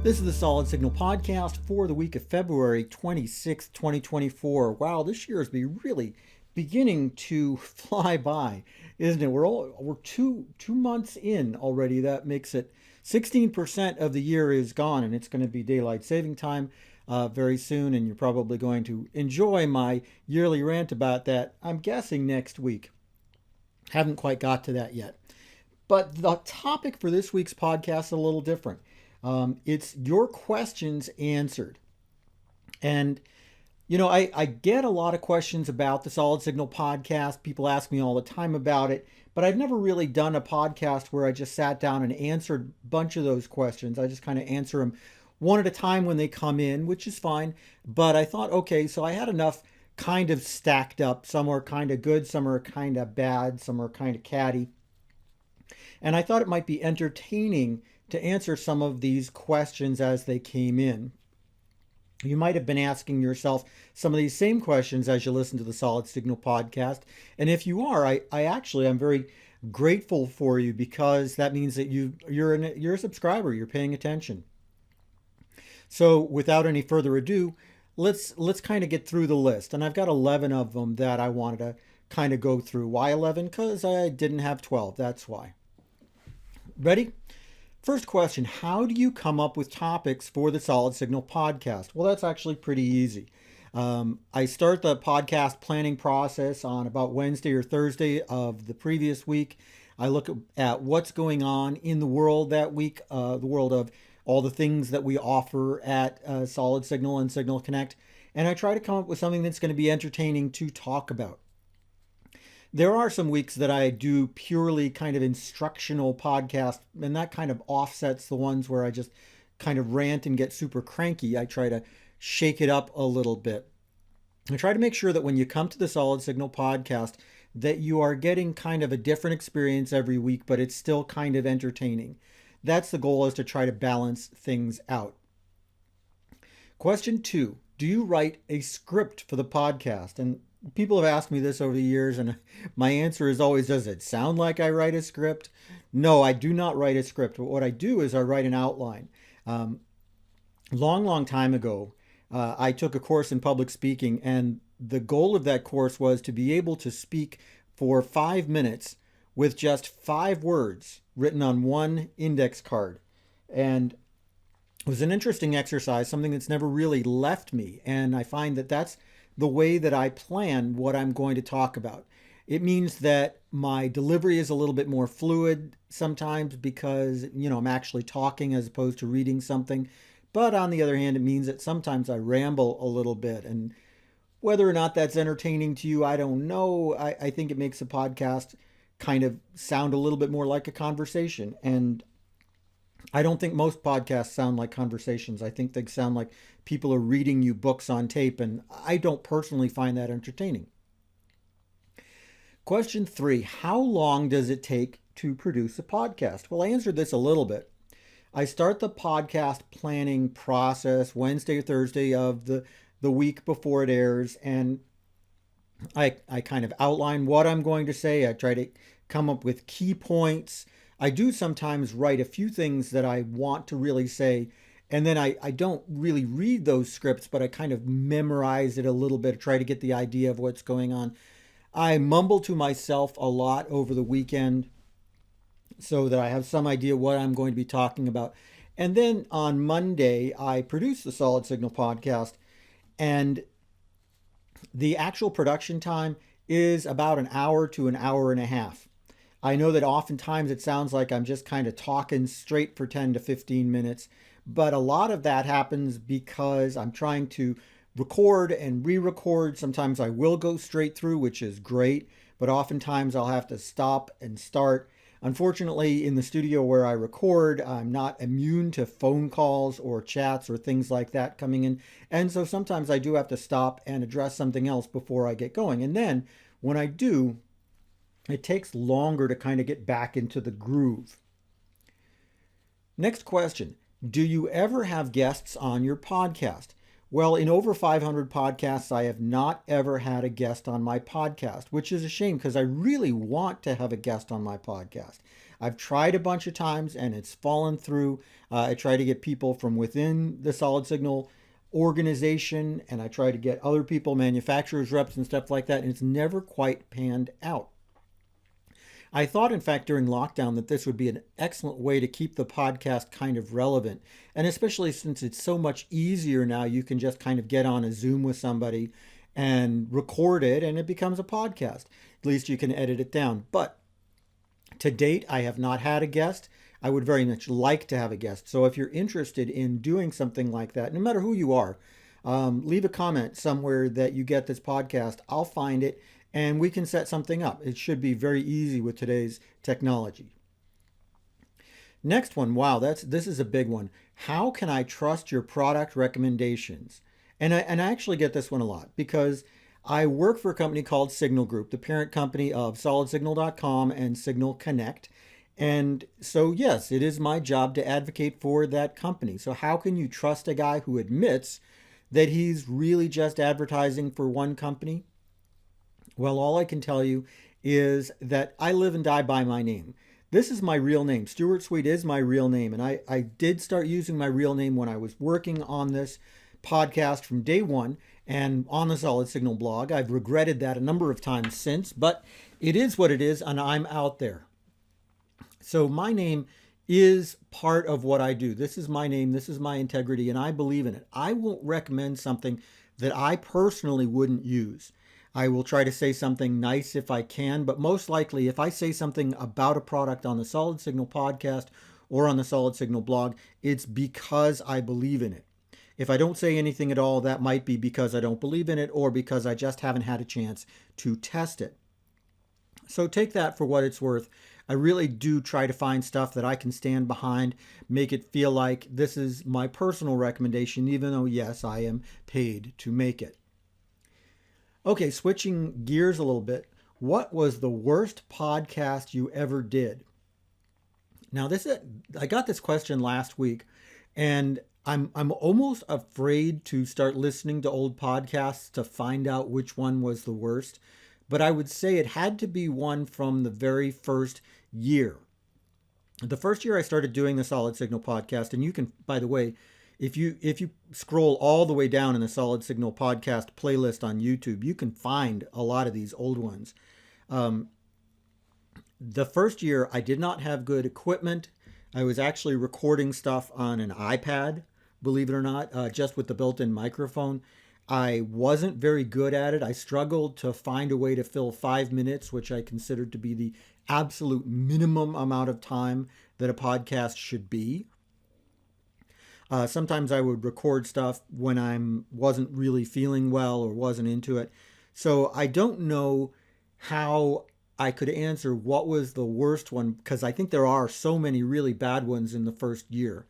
This is the Solid Signal podcast for the week of February 26th, 2024. Wow, this year is really beginning to fly by, isn't it? We're two months in already. That makes it 16% of the year is gone, and it's going to be daylight saving time very soon. And you're probably going to enjoy my yearly rant about that, I'm guessing, next week. Haven't quite got to that yet. But the topic for this week's podcast is a little different. It's your questions answered. And, I get a lot of questions about the Solid Signal podcast. People ask me all the time about it, but I've never really done a podcast where I just sat down and answered a bunch of those questions. I just kind of answer them one at a time when they come in, which is fine. But I thought, okay, so I had enough kind of stacked up. Some are kind of good, some are kind of bad, some are kind of catty. And I thought it might be entertaining to answer some of these questions as they came in. You might have been asking yourself some of these same questions as you listen to the Solid Signal podcast. And if you are, I'm very grateful for you, because that means that you're a subscriber, you're paying attention. So without any further ado, let's kind of get through the list. And I've got 11 of them that I wanted to kind of go through. Why 11? Because I didn't have 12. That's why. Ready? First question, how do you come up with topics for the Solid Signal podcast? Well, that's actually pretty easy. I start the podcast planning process on about Wednesday or Thursday of the previous week. I look at what's going on in the world that week, the world of all the things that we offer at Solid Signal and Signal Connect, and I try to come up with something that's going to be entertaining to talk about. There are some weeks that I do purely kind of instructional podcast, and that kind of offsets the ones where I just kind of rant and get super cranky. I try to shake it up a little bit. I try to make sure that when you come to the Solid Signal podcast, that you are getting kind of a different experience every week, but it's still kind of entertaining. That's the goal, is to try to balance things out. Question 2, do you write a script for the podcast? And people have asked me this over the years, and my answer is always, does it sound like I write a script? No, I do not write a script. But what I do is I write an outline. Long time ago, I took a course in public speaking, and the goal of that course was to be able to speak for 5 minutes with just 5 words written on one index card. And it was an interesting exercise, something that's never really left me. And I find that that's the way that I plan what I'm going to talk about. It means that my delivery is a little bit more fluid sometimes, because, I'm actually talking as opposed to reading something. But on the other hand, it means that sometimes I ramble a little bit. And whether or not that's entertaining to you, I don't know. I think it makes a podcast kind of sound a little bit more like a conversation. And I don't think most podcasts sound like conversations. I think they sound like people are reading you books on tape, and I don't personally find that entertaining. Question 3, how long does it take to produce a podcast? Well, I answered this a little bit. I start the podcast planning process Wednesday or Thursday of the week before it airs, and I kind of outline what I'm going to say. I try to come up with key points. I do sometimes write a few things that I want to really say, and then I don't really read those scripts, but I kind of memorize it a little bit, try to get the idea of what's going on. I mumble to myself a lot over the weekend so that I have some idea what I'm going to be talking about. And then on Monday, I produce the Solid Signal podcast, and the actual production time is about an hour to an hour and a half. I know that oftentimes it sounds like I'm just kind of talking straight for 10 to 15 minutes, but a lot of that happens because I'm trying to record and re-record. Sometimes I will go straight through, which is great, but oftentimes I'll have to stop and start. Unfortunately, in the studio where I record, I'm not immune to phone calls or chats or things like that coming in. And so sometimes I do have to stop and address something else before I get going. And then when I do, it takes longer to kind of get back into the groove. Next question. Do you ever have guests on your podcast? Well, in over 500 podcasts, I have not ever had a guest on my podcast, which is a shame because I really want to have a guest on my podcast. I've tried a bunch of times and it's fallen through. I try to get people from within the Solid Signal organization, and I try to get other people, manufacturers, reps, and stuff like that, and it's never quite panned out. I thought, in fact, during lockdown that this would be an excellent way to keep the podcast kind of relevant. And especially since it's so much easier now, you can just kind of get on a Zoom with somebody and record it, and it becomes a podcast. At least you can edit it down. But to date, I have not had a guest. I would very much like to have a guest. So if you're interested in doing something like that, no matter who you are, leave a comment somewhere that you get this podcast. I'll find it and we can set something up. It should be very easy with today's technology. Next one, wow, this is a big one. How can I trust your product recommendations? And I actually get this one a lot because I work for a company called Signal Group, the parent company of SolidSignal.com and Signal Connect. And so, yes, it is my job to advocate for that company. So how can you trust a guy who admits that he's really just advertising for one company? Well, all I can tell you is that I live and die by my name. This is my real name. Stuart Sweet is my real name. And I did start using my real name when I was working on this podcast from day one and on the Solid Signal blog. I've regretted that a number of times since, but it is what it is, and I'm out there. So my name is part of what I do. This is my name. This is my integrity, and I believe in it. I won't recommend something that I personally wouldn't use. I will try to say something nice if I can, but most likely if I say something about a product on the Solid Signal podcast or on the Solid Signal blog, it's because I believe in it. If I don't say anything at all, that might be because I don't believe in it or because I just haven't had a chance to test it. So take that for what it's worth. I really do try to find stuff that I can stand behind, make it feel like this is my personal recommendation, even though, yes, I am paid to make it. Okay, switching gears a little bit. What was the worst podcast you ever did? Now, I got this question last week, and I'm almost afraid to start listening to old podcasts to find out which one was the worst. But I would say it had to be one from the very first year. The first year I started doing the Solid Signal podcast, and you can, by the way, if you scroll all the way down in the Solid Signal podcast playlist on YouTube, you can find a lot of these old ones. The first year I did not have good equipment. I was actually recording stuff on an iPad, believe it or not, just with the built-in microphone. I wasn't very good at it. I struggled to find a way to fill 5 minutes, which I considered to be the absolute minimum amount of time that a podcast should be. Sometimes I would record stuff when I wasn't really feeling well or wasn't into it. So I don't know how I could answer what was the worst one, because I think there are so many really bad ones in the first year.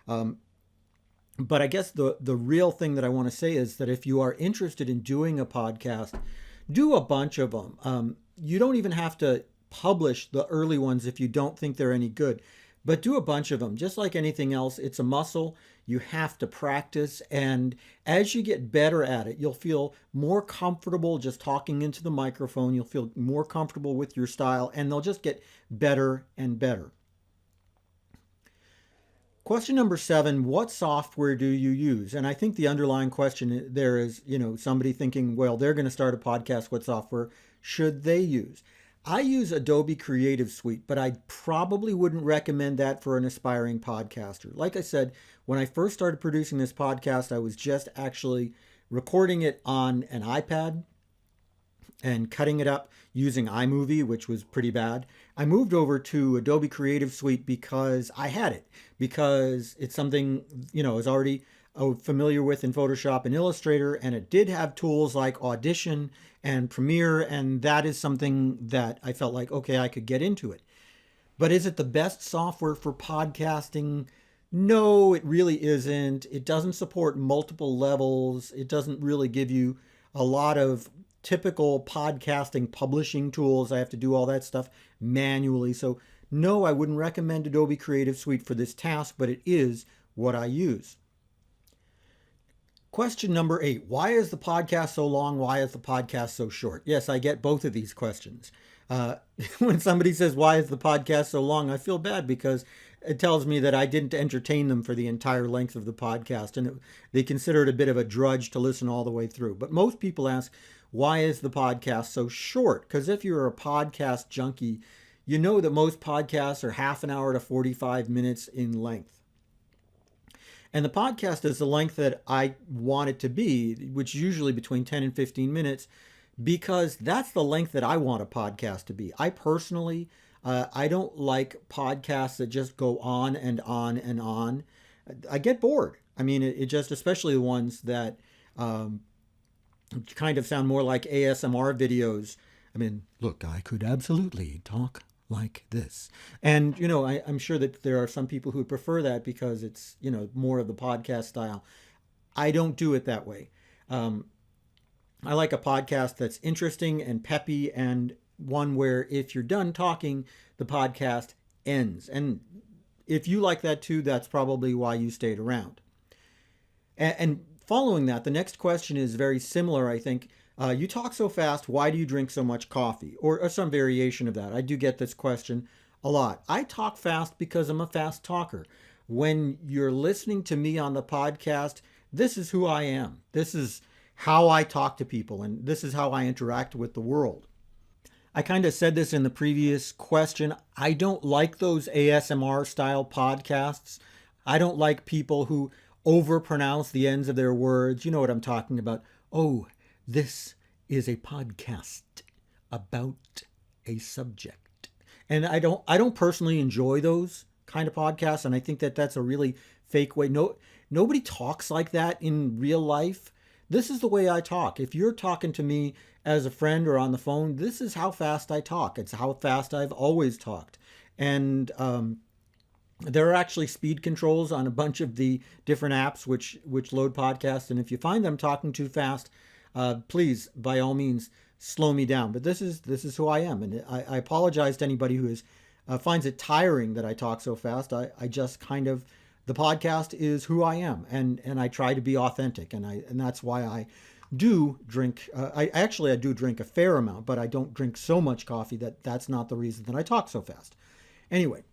But I guess the real thing that I want to say is that if you are interested in doing a podcast, do a bunch of them. You don't even have to publish the early ones if you don't think they're any good, but do a bunch of them. Just like anything else, it's a muscle. You have to practice. And as you get better at it, you'll feel more comfortable just talking into the microphone. You'll feel more comfortable with your style, and they'll just get better and better. Question number 7, what software do you use? And I think the underlying question there is, somebody thinking, well, they're going to start a podcast. What software should they use? I use Adobe Creative Suite, but I probably wouldn't recommend that for an aspiring podcaster. Like I said, when I first started producing this podcast, I was just actually recording it on an iPad and cutting it up using iMovie, which was pretty bad. I moved over to Adobe Creative Suite because I had it, because it's something, I was already familiar with in Photoshop and Illustrator, and it did have tools like Audition and Premiere, and that is something that I felt like, okay, I could get into it. But is it the best software for podcasting? No, it really isn't. It doesn't support multiple levels. It doesn't really give you a lot of typical podcasting publishing tools. I have to do all that stuff manually. So no, I wouldn't recommend Adobe Creative Suite for this task, but it is what I use. Question number 8. Why is the podcast so long? Why is the podcast so short? Yes, I get both of these questions. When somebody says, why is the podcast so long? I feel bad because it tells me that I didn't entertain them for the entire length of the podcast, and they consider it a bit of a drudge to listen all the way through. But most people ask, why is the podcast so short? Because if you're a podcast junkie, you know that most podcasts are half an hour to 45 minutes in length. And the podcast is the length that I want it to be, which is usually between 10 and 15 minutes, because that's the length that I want a podcast to be. I personally, I don't like podcasts that just go on and on and on. I get bored. I mean, it just, especially the ones that kind of sound more like ASMR videos. I mean, look, I could absolutely talk like this. And, I'm sure that there are some people who would prefer that because it's, more of the podcast style. I don't do it that way. I like a podcast that's interesting and peppy, and one where if you're done talking, the podcast ends. And if you like that too, that's probably why you stayed around. And following that, the next question is very similar, I think. You talk so fast, why do you drink so much coffee? Or some variation of that. I do get this question a lot. I talk fast because I'm a fast talker. When you're listening to me on the podcast, this is who I am. This is how I talk to people, and this is how I interact with the world. I kind of said this in the previous question. I don't like those ASMR style podcasts. I don't like people who overpronounce the ends of their words. You know what I'm talking about. Oh, this is a podcast about a subject. And I don't personally enjoy those kind of podcasts, and I think that that's a really fake way. Nobody talks like that in real life. This is the way I talk. If you're talking to me as a friend or on the phone, this is how fast I talk. It's how fast I've always talked. And there are actually speed controls on a bunch of the different apps which load podcasts. And if you find them talking too fast, please, by all means, slow me down. But this is who I am. And I apologize to anybody who finds it tiring that I talk so fast. I just kind of... The podcast is who I am, and I try to be authentic, and that's why I do drink. I do drink a fair amount, but I don't drink so much coffee that's not the reason that I talk so fast. Anyway,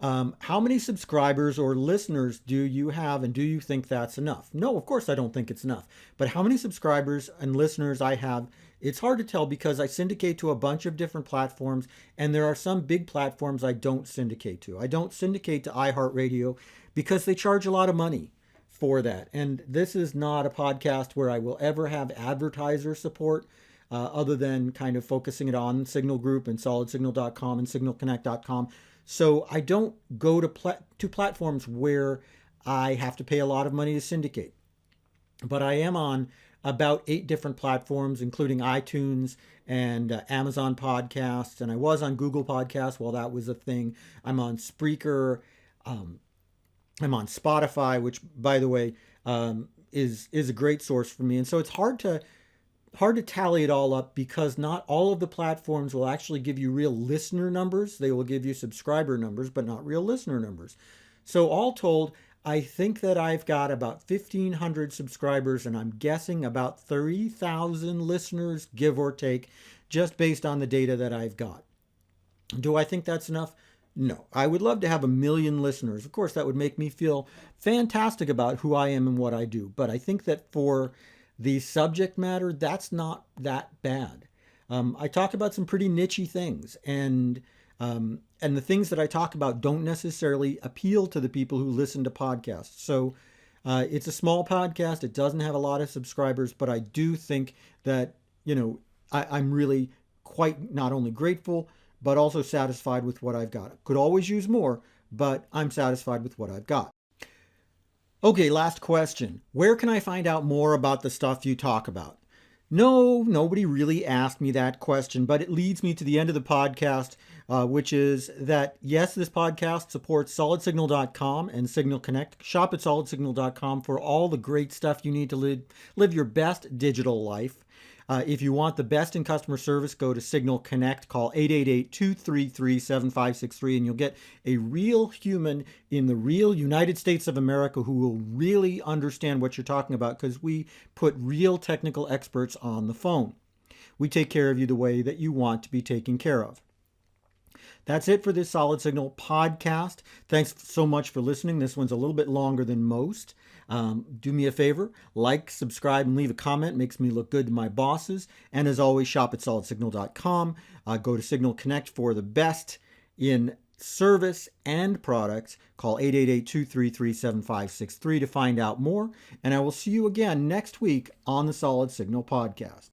how many subscribers or listeners do you have, and do you think that's enough? No, of course I don't think it's enough. But how many subscribers and listeners I have, it's hard to tell because I syndicate to a bunch of different platforms, and there are some big platforms I don't syndicate to. I don't syndicate to iHeartRadio because they charge a lot of money for that. And this is not a podcast where I will ever have advertiser support, other than kind of focusing it on Signal Group and SolidSignal.com and SignalConnect.com. So I don't go to platforms where I have to pay a lot of money to syndicate. But I am on about 8 different platforms, including iTunes and Amazon Podcasts. And I was on Google Podcasts while that was a thing. I'm on Spreaker. I'm on Spotify, which, by the way, is a great source for me. And so it's hard to tally it all up because not all of the platforms will actually give you real listener numbers. They will give you subscriber numbers, but not real listener numbers. So all told, I think that I've got about 1,500 subscribers, and I'm guessing about 30,000 listeners, give or take, just based on the data that I've got. Do I think that's enough? No. I would love to have 1 million listeners. Of course, that would make me feel fantastic about who I am and what I do. But I think that for the subject matter, that's not that bad. I talk about some pretty niche-y things, and the things that I talk about don't necessarily appeal to the people who listen to podcasts. So it's a small podcast. It doesn't have a lot of subscribers, but I do think that, I'm really quite not only grateful, but also satisfied with what I've got. Could always use more, but I'm satisfied with what I've got. Okay, last question. Where can I find out more about the stuff you talk about? No, nobody really asked me that question, but it leads me to the end of the podcast, which is that, yes, this podcast supports SolidSignal.com and Signal Connect. Shop at SolidSignal.com for all the great stuff you need to live your best digital life. If you want the best in customer service, go to Signal Connect, call 888-233-7563, and you'll get a real human in the real United States of America who will really understand what you're talking about, because we put real technical experts on the phone. We take care of you the way that you want to be taken care of. That's it for this Solid Signal podcast. Thanks so much for listening. This one's a little bit longer than most. Do me a favor, like, subscribe, and leave a comment. It makes me look good to my bosses. And as always, shop at solidsignal.com. Go to Signal Connect for the best in service and products. Call 888-233-7563 to find out more. And I will see you again next week on the Solid Signal podcast.